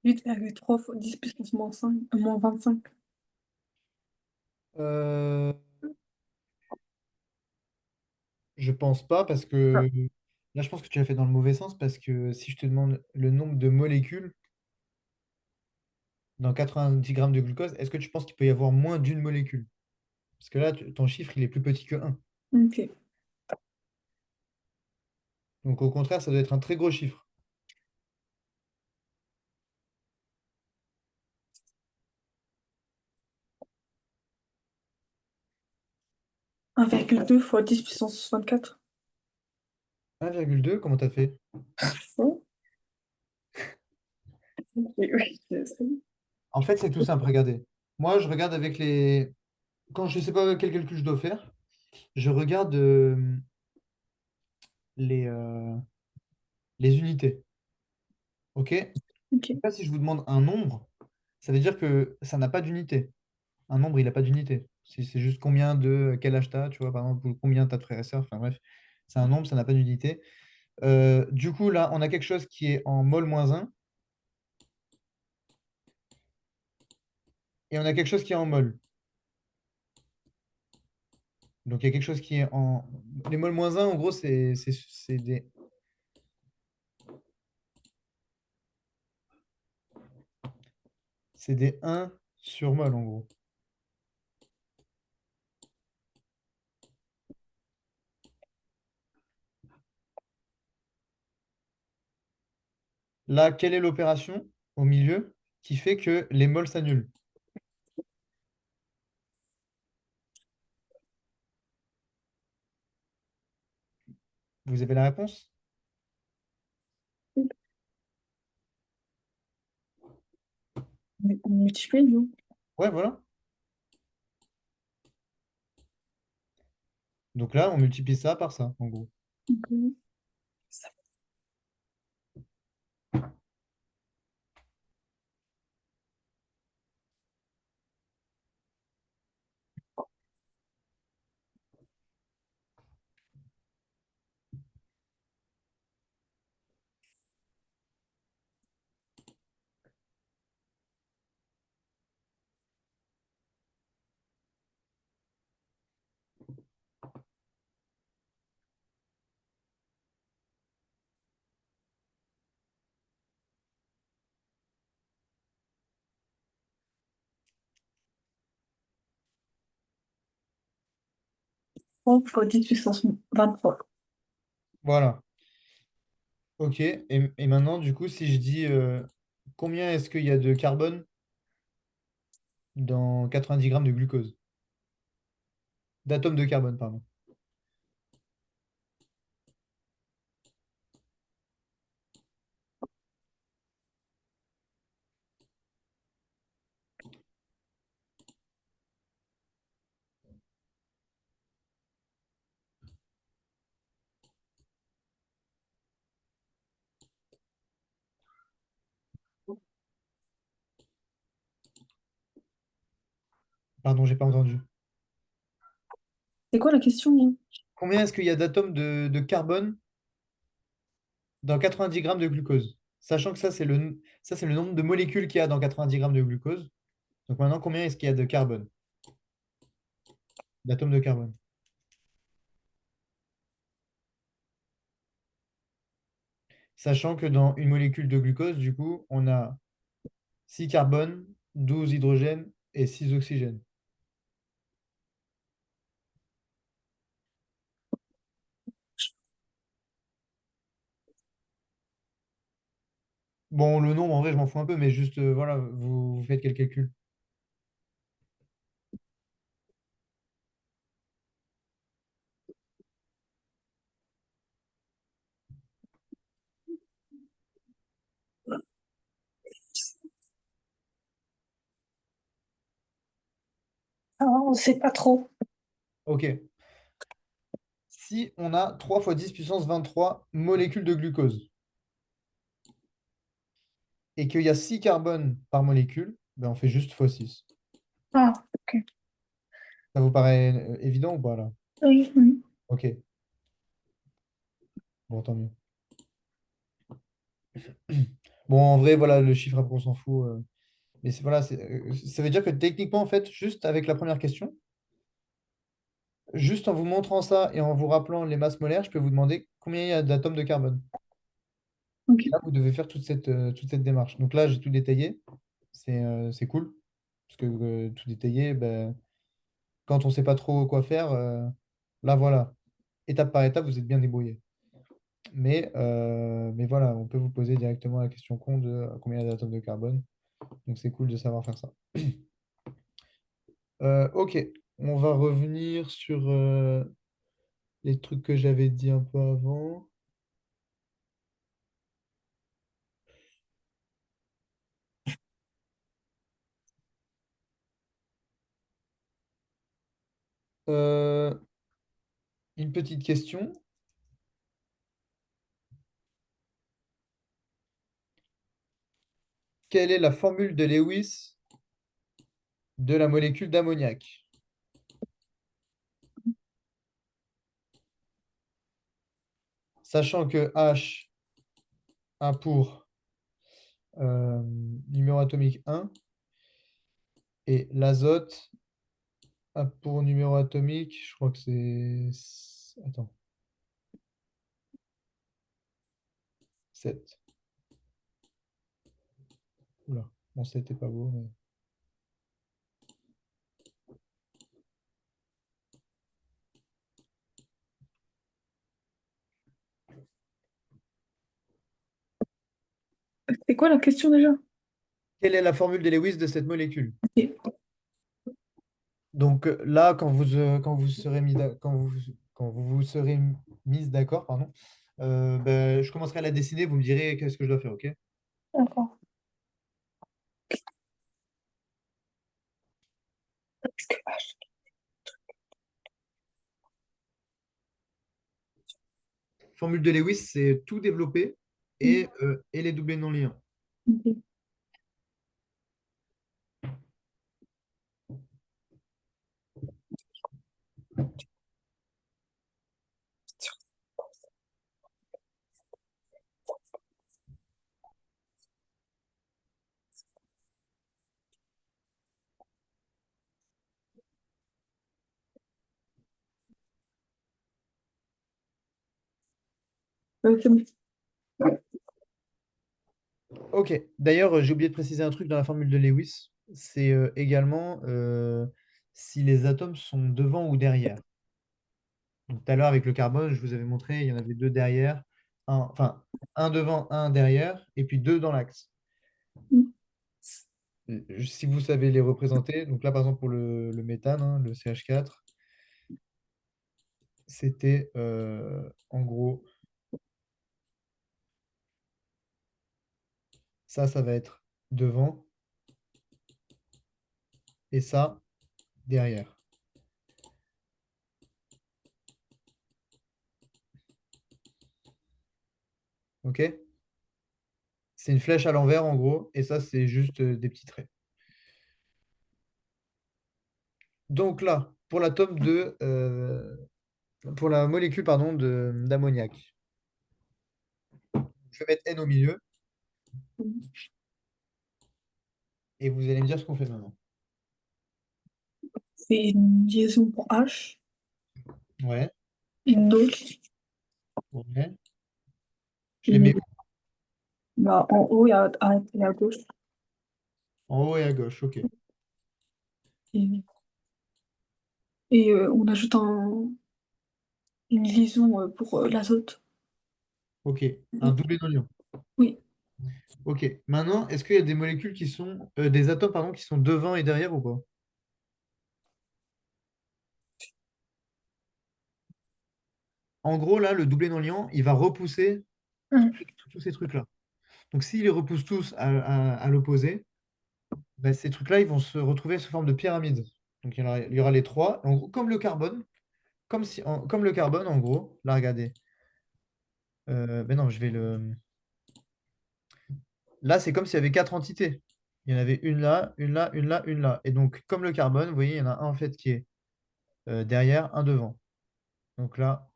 Huit virgule trois fois 10 puissance moins 25. Euh, je pense pas parce Ah. que là, je pense que tu l'as fait dans le mauvais sens parce que si je te demande le nombre de molécules dans 90 grammes de glucose, est-ce que tu penses qu'il peut y avoir moins d'une molécule? Parce que là, ton chiffre, il est plus petit que 1. Ok. Donc au contraire, ça doit être un très gros chiffre. 1,2 fois 10 puissance 24. 1,2, comment t'as fait? Oh, ok, oui, c'est ça. En fait, c'est tout simple, regardez. Moi, je regarde avec les... Quand je ne sais pas quel calcul je dois faire, je regarde les, euh, les unités. OK? Ok. Là, si je vous demande un nombre, ça veut dire que ça n'a pas d'unité. Un nombre, il n'a pas d'unité. C'est juste combien de quel âge t'as, tu vois, par exemple, ou combien t'as de frères et sœurs. Enfin bref, c'est un nombre, ça n'a pas d'unité. Du coup, là, on a quelque chose qui est en mol -1 et on a quelque chose qui est en mol. Donc, il y a quelque chose qui est en. Les mol -1, en gros, c'est des 1 sur mol, en gros. Là, quelle est l'opération au milieu qui fait que les mols s'annulent? Vous avez la réponse? On multiplie, non? Ouais, voilà. Donc là, on multiplie ça par ça, en gros. Ok. Oh, fois 10 puissance 23. Voilà. Ok. Et maintenant, du coup, si je dis combien est-ce qu'il y a de carbone dans 90 grammes de glucose? D'atomes de carbone, pardon. Pardon, j'ai pas entendu. C'est quoi la question, là? Combien est-ce qu'il y a d'atomes de carbone dans 90 grammes de glucose? Sachant que ça, c'est le nombre de molécules qu'il y a dans 90 grammes de glucose. Donc maintenant, combien est-ce qu'il y a de carbone, d'atomes de carbone? Sachant que dans une molécule de glucose, du coup, on a 6 carbones, 12 hydrogènes et 6 oxygènes. Bon, le nombre, en vrai, je m'en fous un peu, mais juste, voilà, vous faites quel calcul? Ah, on sait pas trop. Ok. Si on a 3 fois 10 puissance 23 molécules de glucose et qu'il y a 6 carbones par molécule, ben on fait juste fois 6. Ah, ok. Ça vous paraît évident ou pas là? Oui, oui. Ok, bon, tant mieux. Bon, en vrai, voilà, le chiffre, après, on s'en fout. Mais voilà, ça veut dire que techniquement, en fait, juste avec la première question, juste en vous montrant ça et en vous rappelant les masses molaires, je peux vous demander combien il y a d'atomes de carbone. Ok. Là, vous devez faire toute cette démarche. Donc là, j'ai tout détaillé. C'est cool. Parce que tout détaillé, ben, quand on ne sait pas trop quoi faire, là, voilà. Étape par étape, vous êtes bien débrouillé. Mais voilà, on peut vous poser directement la question con de combien il y a d'atomes de carbone. Donc c'est cool de savoir faire ça. Ok, on va revenir sur les trucs que j'avais dit un peu avant. Euh, une petite question. quelle est la formule de Lewis de la molécule d'ammoniac? Sachant que H a pour numéro atomique 1 et l'azote a pour numéro atomique, je crois que c'est... Attends, 7. Oula, bon, c'était pas beau, mais... C'est quoi la question déjà? Quelle est la formule de Lewis de cette molécule? Ok. Donc là, quand vous serez quand vous vous serez mise d'accord, pardon, ben, je commencerai à la dessiner, vous me direz qu'est-ce que je dois faire, ok? D'accord. Parce que H. Formule de Lewis, c'est tout développé et les doublés non liants. Ok. C'est bon. Ok, d'ailleurs, j'ai oublié de préciser un truc dans la formule de Lewis, c'est également si les atomes sont devant ou derrière. Donc, tout à l'heure, avec le carbone, je vous avais montré, il y en avait deux derrière, enfin, un devant, un derrière, et puis deux dans l'axe. Si vous savez les représenter, donc là, par exemple, pour le méthane, hein, le CH4, c'était en gros, ça va être devant, et ça, derrière. OK? C'est une flèche à l'envers, en gros, et ça, c'est juste des petits traits. Donc là, pour l'atome pour la molécule, pardon, d'ammoniac, je vais mettre N au milieu, et vous allez me dire ce qu'on fait maintenant. C'est une liaison pour H, Ouais, une autre, ouais. Je les une, mets bah, en haut et à gauche. en haut et à gauche, OK. Et, on ajoute une liaison pour l'azote. OK, un doublé d'oignon. Oui. OK. Maintenant, est-ce qu'il y a des molécules qui sont, des atomes, pardon, qui sont devant et derrière ou pas? En gros, là, le doublé non liant, il va repousser Hum. tous ces trucs-là. Donc, s'il les repousse tous à l'opposé, bah, ces trucs-là, ils vont se retrouver sous forme de pyramide. Donc, il y aura les trois. En gros, comme le carbone, comme le carbone, en gros. Là, regardez. Ben non, je vais le. Là, c'est comme s'il y avait quatre entités. Il y en avait une là, une là, une là, une là. Et donc, comme le carbone, vous voyez, il y en a un en fait qui est derrière, un devant. Donc là,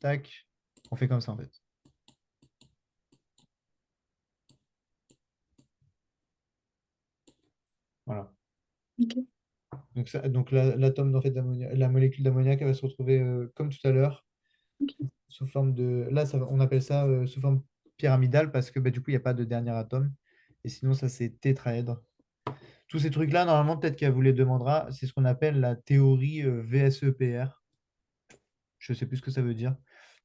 tac, on fait comme ça en fait. Voilà. Ok. Donc l'atome en fait, la molécule d'ammoniac elle va se retrouver comme tout à l'heure, sous forme de. Là, on appelle ça sous forme pyramidale parce que bah, du coup, il n'y a pas de dernier atome. Et sinon, ça c'est tétraèdre. Tous ces trucs-là, normalement, peut-être qu'elle vous les demandera. C'est ce qu'on appelle la théorie VSEPR. Je ne sais plus ce que ça veut dire.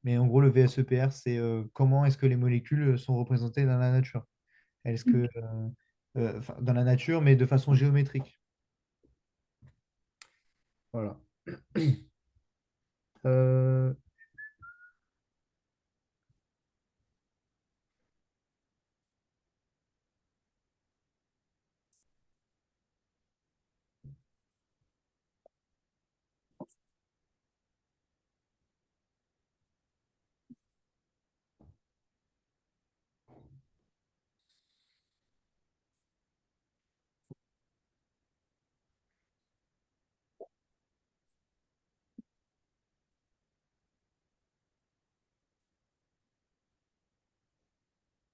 Mais en gros, le VSEPR, c'est comment est-ce que les molécules sont représentées dans la nature. Est-ce que enfin, dans la nature, mais de façon géométrique. Voilà. Euh,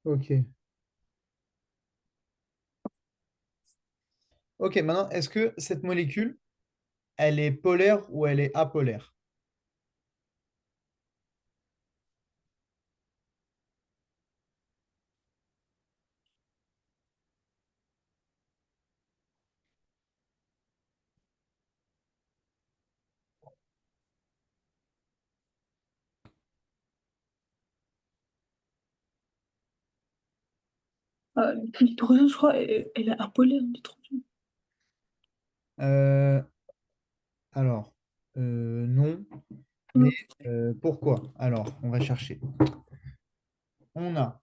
Ok. Ok, maintenant, est-ce que cette molécule, elle est polaire ou elle est apolaire? L'hydrogène, je crois, elle est apolaire, l'hydrogène. Euh, alors, non, mais Non. pourquoi? Alors, on va chercher. On a,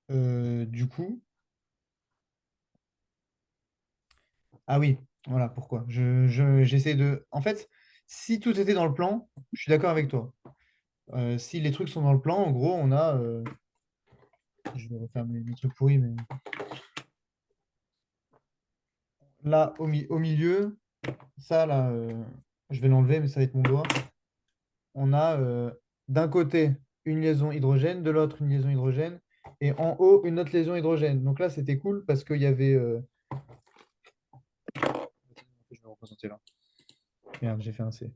du coup, ah oui, voilà pourquoi. J'essaie de. En fait, si tout était dans le plan, je suis d'accord avec toi. Si les trucs sont dans le plan, en gros, on a. Je vais refaire mes trucs pourris, mais là, au milieu, ça, là, je vais l'enlever, mais ça va être mon doigt. On a d'un côté une liaison hydrogène, de l'autre une liaison hydrogène, et en haut une autre liaison hydrogène. Donc là, c'était cool parce qu'il y avait. Je vais le représenter là. Merde, j'ai fait un C.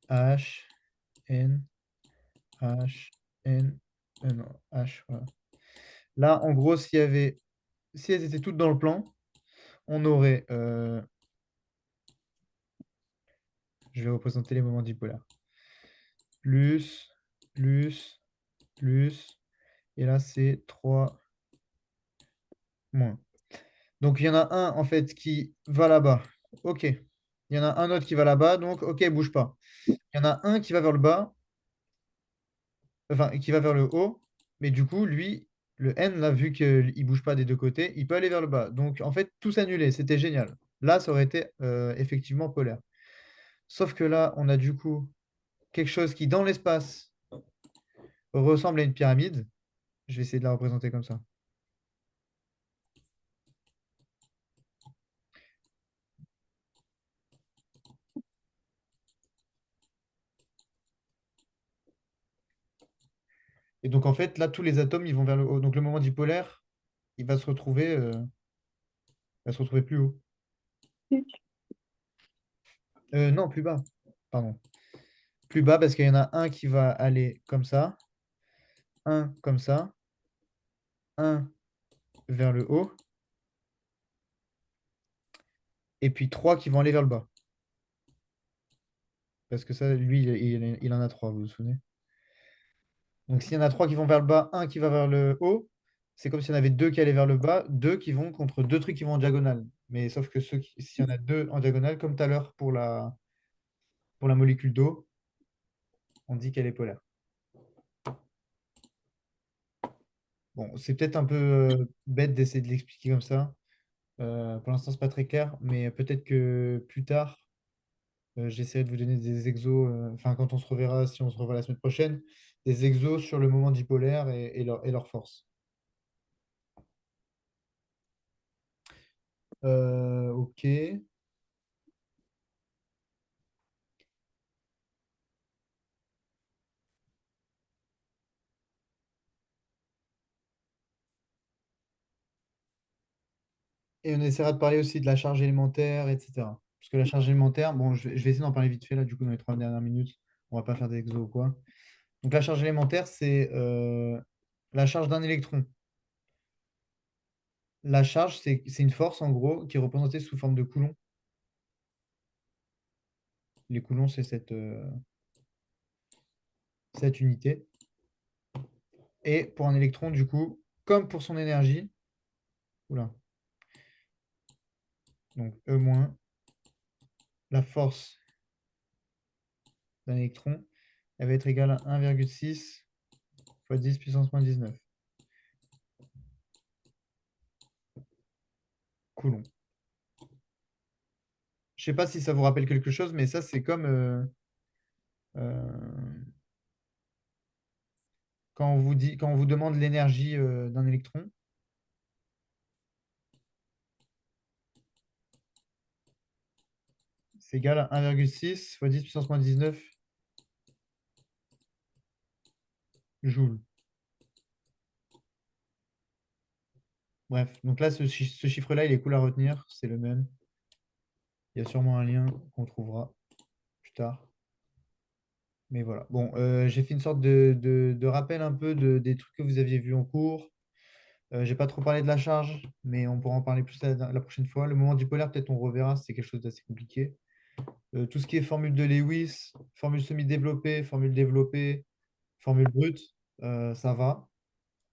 H, N, H, N, non, H, voilà. Là, en gros, si elles étaient toutes dans le plan, on aurait, je vais représenter les moments dipolaires, plus, plus, plus, et là, c'est 3 moins. Donc, il y en a un, en fait, qui va là-bas. OK. Il y en a un autre qui va là-bas, donc, OK, bouge pas. Il y en a un qui va vers le bas, enfin, qui va vers le haut, mais du coup, lui, le N, là, vu qu'il ne bouge pas des deux côtés, il peut aller vers le bas. Donc, en fait, tout s'annulait, c'était génial. Là, ça aurait été effectivement polaire. Sauf que là, on a du coup quelque chose qui, dans l'espace, ressemble à une pyramide. Je vais essayer de la représenter comme ça. Et donc, en fait, là, tous les atomes, ils vont vers le haut. Donc, le moment dipolaire, il va se retrouver plus haut. Non, plus bas. Pardon. Plus bas parce qu'il y en a un qui va aller comme ça, un comme ça, un vers le haut, et puis trois qui vont aller vers le bas. Parce que ça, lui, il en a trois, vous vous souvenez? Donc, s'il y en a trois qui vont vers le bas, un qui va vers le haut, c'est comme s'il y en avait deux qui allaient vers le bas, deux qui vont contre deux trucs qui vont en diagonale. Mais sauf que s'il y en a deux en diagonale, comme tout à l'heure pour la molécule d'eau, on dit qu'elle est polaire. Bon, c'est peut-être un peu bête d'essayer de l'expliquer comme ça. Pour l'instant, c'est pas très clair, mais peut-être que plus tard, j'essaierai de vous donner des exos, enfin quand on se reverra, si on se revoit la semaine prochaine, des exos sur le moment dipolaire et leur force. Ok. Et on essaiera de parler aussi de la charge élémentaire, etc. Parce que la charge élémentaire, bon, je vais essayer d'en parler vite fait là, du coup, dans les 3 dernières minutes. On va pas faire d'exos ou quoi. Donc la charge élémentaire, c'est la charge d'un électron. La charge, c'est une force, en gros, qui est représentée sous forme de coulomb. Les coulombs, c'est cette unité. Et pour un électron, du coup, comme pour son énergie, oula, donc E-, la force d'un électron, elle va être égale à 1,6 fois 10 puissance moins 19 coulomb. Je sais pas si ça vous rappelle quelque chose, mais ça, c'est comme euh, quand on vous demande l'énergie d'un électron, c'est égal à 1,6 fois 10 puissance moins 19 joules. Bref, donc là, ce chiffre-là, il est cool à retenir, c'est le même. Il y a sûrement un lien qu'on trouvera plus tard. Mais voilà. Bon, j'ai fait une sorte de rappel un peu des trucs que vous aviez vus en cours. J'ai pas trop parlé de la charge, mais on pourra en parler plus la prochaine fois. Le moment dipolaire, peut-être on reverra, c'est quelque chose d'assez compliqué. Tout ce qui est formule de Lewis, formule semi-développée, formule développée, formule brute, ça va.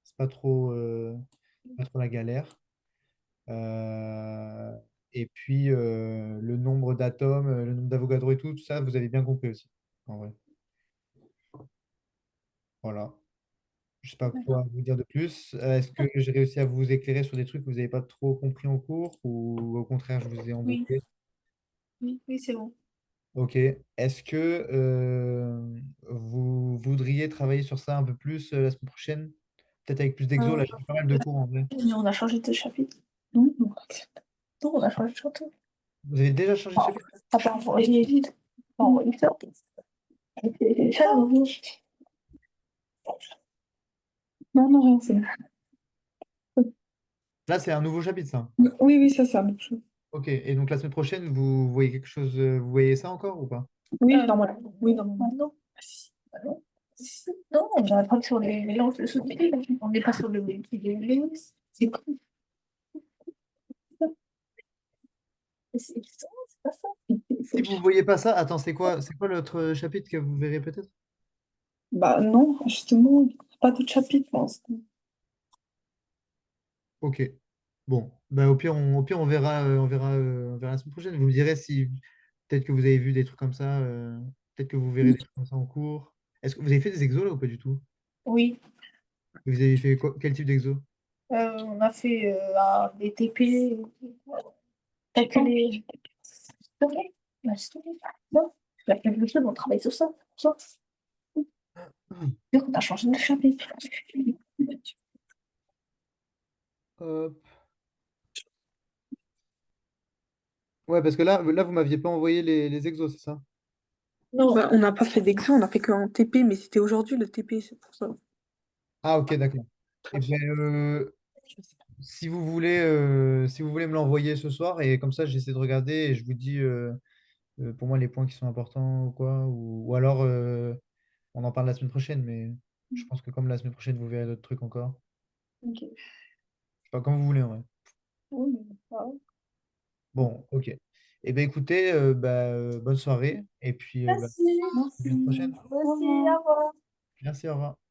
C'est pas trop la galère. Euh, et puis le nombre d'atomes, le nombre d'Avogadro et tout ça, vous avez bien compris aussi, en vrai. Voilà. Je sais pas quoi vous dire de plus. Est-ce que j'ai réussi à vous éclairer sur des trucs que vous n'avez pas trop compris en cours ou au contraire, je vous ai Oui, embrouillé? oui, oui, c'est bon. Ok. Est-ce que vous voudriez travailler sur ça un peu plus la semaine prochaine? Peut-être avec plus d'exos, là, j'ai fait pas mal de cours en vrai. Mais on a changé de chapitre. Non, non, non, on a changé de chapitre. Vous avez déjà changé de chapitre? Ah, bah, on va aller vite. On va y faire. Ça, non, non, non, rien, c'est bon. Là, c'est un nouveau chapitre, ça. Oui, oui, ça, c'est la même chose. Ok. Et donc la semaine prochaine, vous voyez quelque chose, vous voyez ça encore ou pas? Oui, normalement. Oui, normalement. Non. Ah, si. Ah, non. Si. Non, on va pas sur les mélanges de société. On n'est pas sur le Lewis. C'est cool. C'est pas ça. Si vous ne voyez pas ça, attends, c'est quoi l'autre chapitre que vous verrez peut-être? Bah non, justement, pas de chapitre pour l'instant. Ok. Bon, bah, au pire, on verra la semaine prochaine. Vous me direz si peut-être que vous avez vu des trucs comme ça, peut-être que vous verrez des trucs comme ça en cours. Est-ce que vous avez fait des exos là ou pas du tout? Oui, Vous avez fait quel type d'exo? on a fait des TP, calculer. Ok, bah, c'est tout. Non, la quelque chose, on travaille sur ça. Ça. On a changé de chapitre. Hop. Ouais, parce que là vous m'aviez pas envoyé les exos, c'est ça? Non, bah, on n'a pas fait d'exo, on a fait qu'un TP, mais c'était aujourd'hui le TP, c'est pour ça. Ah, ok, d'accord. Et bien, si vous voulez me l'envoyer ce soir, et comme ça, j'essaie de regarder et je vous dis pour moi les points qui sont importants ou quoi, ou alors on en parle la semaine prochaine, mais je pense que comme la semaine prochaine, vous verrez d'autres trucs encore. Ok. Je sais pas, comme vous voulez, en vrai. Oui, voilà. Bon, ok. Eh bien, écoutez, bonne soirée, et puis bah, Merci. à la semaine Merci. prochaine. Merci, au revoir. Merci, au revoir.